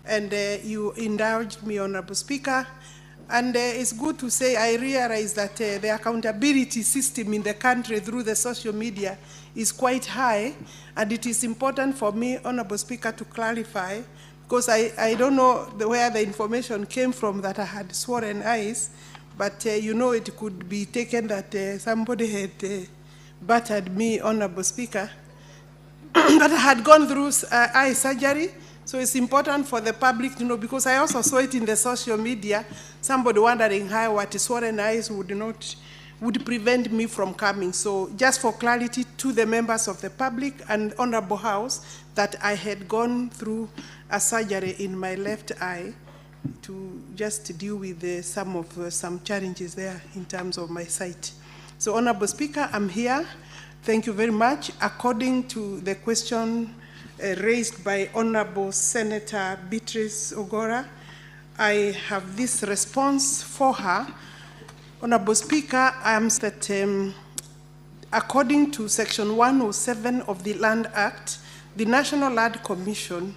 and you indulged me, Honorable Speaker. And it's good to say I realize that the accountability system in the country through the social media is quite high, and it is important for me, Honorable Speaker, to clarify, because I don't know where the information came from that I had sworn eyes, but you know, it could be taken that somebody had battered me, Honorable Speaker, that I had gone through eye surgery. So it's important for the public to know, because I also saw it in the social media, somebody wondering how what sworn eyes would prevent me from coming. So just for clarity to the members of the public and Honorable House, that I had gone through a surgery in my left eye to just deal with some challenges there in terms of my sight. So Honorable Speaker, I'm here. Thank you very much. According to the question raised by Honorable Senator Beatrice Ogora, I have this response for her. Honorable Speaker, I am that according to Section 107 of the Land Act, the National Land Commission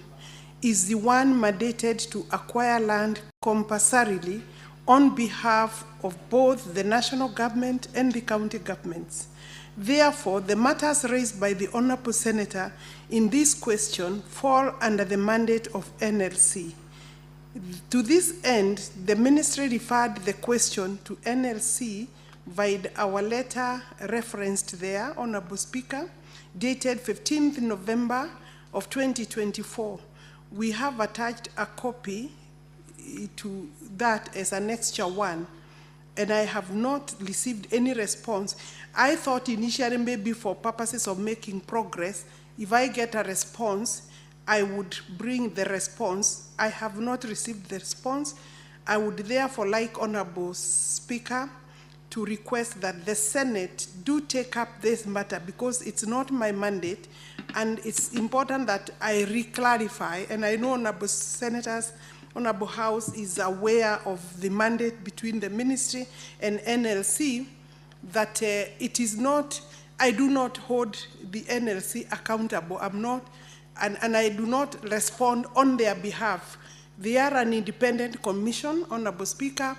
is the one mandated to acquire land compulsorily on behalf of both the national government and the county governments. Therefore, the matters raised by the Honorable Senator in this question fall under the mandate of NLC. To this end, the Ministry referred the question to NLC via our letter referenced there, Honorable Speaker, dated 15th November of 2024. We have attached a copy to that as Annexure 1, and I have not received any response. I thought initially maybe for purposes of making progress, if I get a response, I would bring the response. I have not received the response. I would therefore like, Honorable Speaker, to request that the Senate do take up this matter, because it's not my mandate, and it's important that I re-clarify, and I know Honorable Senators, Honorable House is aware of the mandate between the Ministry and NLC, that it is not, I do not hold the NLC accountable. I'm not, and I do not respond on their behalf. They are an independent commission, Honorable Speaker.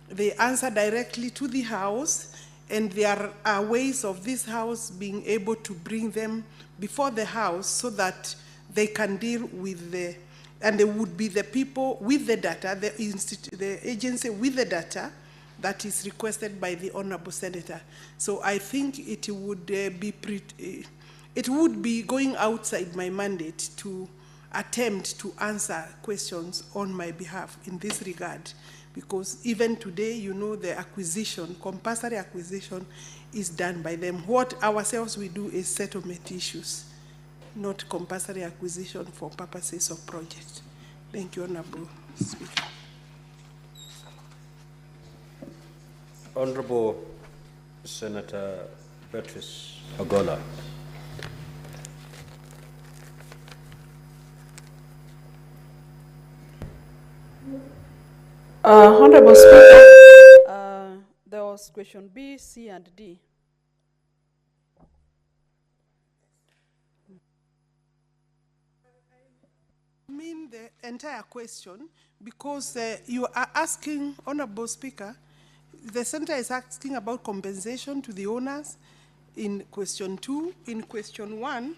They answer directly to the House, and there are ways of this House being able to bring them before the House so that they can deal with the, and they would be the people with the data, the agency with the data that is requested by the Honorable Senator. So I think it would be going outside my mandate to attempt to answer questions on my behalf in this regard, because even today, you know, the acquisition, compulsory acquisition, is done by them. What ourselves we do is settlement issues, not compulsory acquisition for purposes of project. Thank you, Honorable Speaker. Honorable Senator Beatrice Ogora. Honorable Speaker, there was question B, C, and D. I mean the entire question, because you are asking, Honorable Speaker, the Senator is asking about compensation to the owners in question 2. In question 1,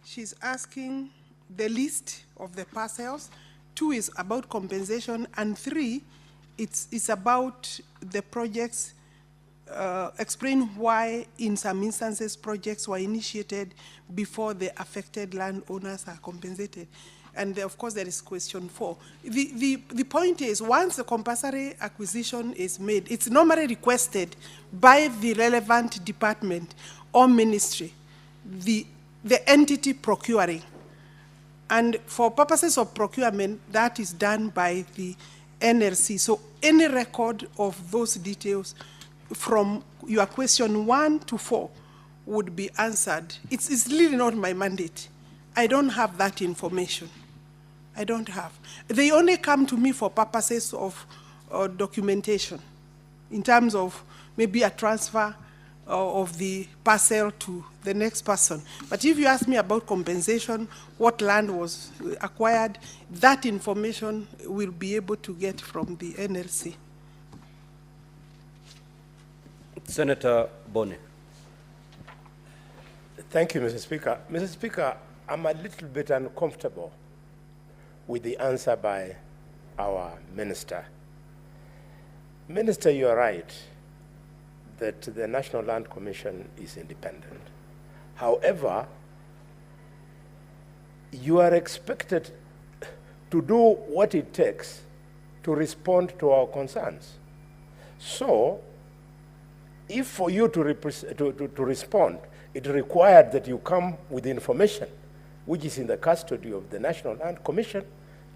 she's asking the list of the parcels. 2 is about compensation, and 3, it's about the projects, explain why in some instances projects were initiated before the affected landowners are compensated. And of course, there is question 4. The point is, once the compulsory acquisition is made, it's normally requested by the relevant department or ministry, the entity procuring. And for purposes of procurement, that is done by the NLC. So any record of those details from your question 1 to 4 would be answered. It's really not my mandate. I don't have that information. I don't have. They only come to me for purposes of documentation, in terms of maybe a transfer of the parcel to the next person. But if you ask me about compensation, what land was acquired, that information will be able to get from the NLC. Senator Bone. Thank you, Mr. Speaker. Mr. Speaker, I'm a little bit uncomfortable with the answer by our minister. Minister, you are right that the National Land Commission is independent. However, you are expected to do what it takes to respond to our concerns. So, if for you to respond, it required that you come with information which is in the custody of the National Land Commission,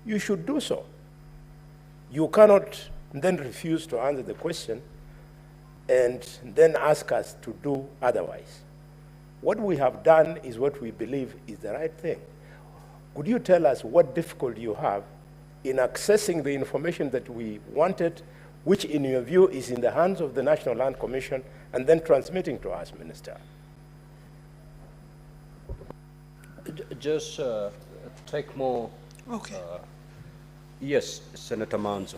you should do so. You cannot then refuse to answer the question and then ask us to do otherwise. What we have done is what we believe is the right thing. Could you tell us what difficulty you have in accessing the information that we wanted, which in your view is in the hands of the National Land Commission, and then transmitting to us, Minister? Just take more. Okay. Yes, Senator Manzo.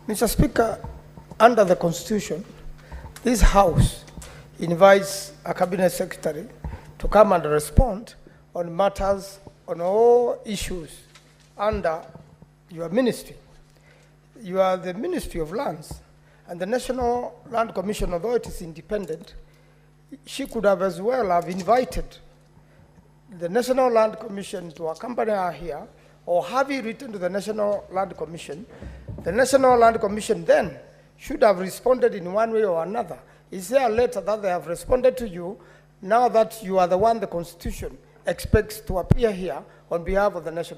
Mr. Speaker, under the Constitution, this House invites a Cabinet Secretary to come and respond on matters, on all issues under your ministry. You are the Ministry of Lands, and the National Land Commission, although it is independent, she could have as well have invited the National Land Commission to accompany her here, or have you written to the National Land Commission. The National Land Commission then should have responded in one way or another. Is there a letter that they have responded to you now that you are the one the Constitution expects to appear here on behalf of the National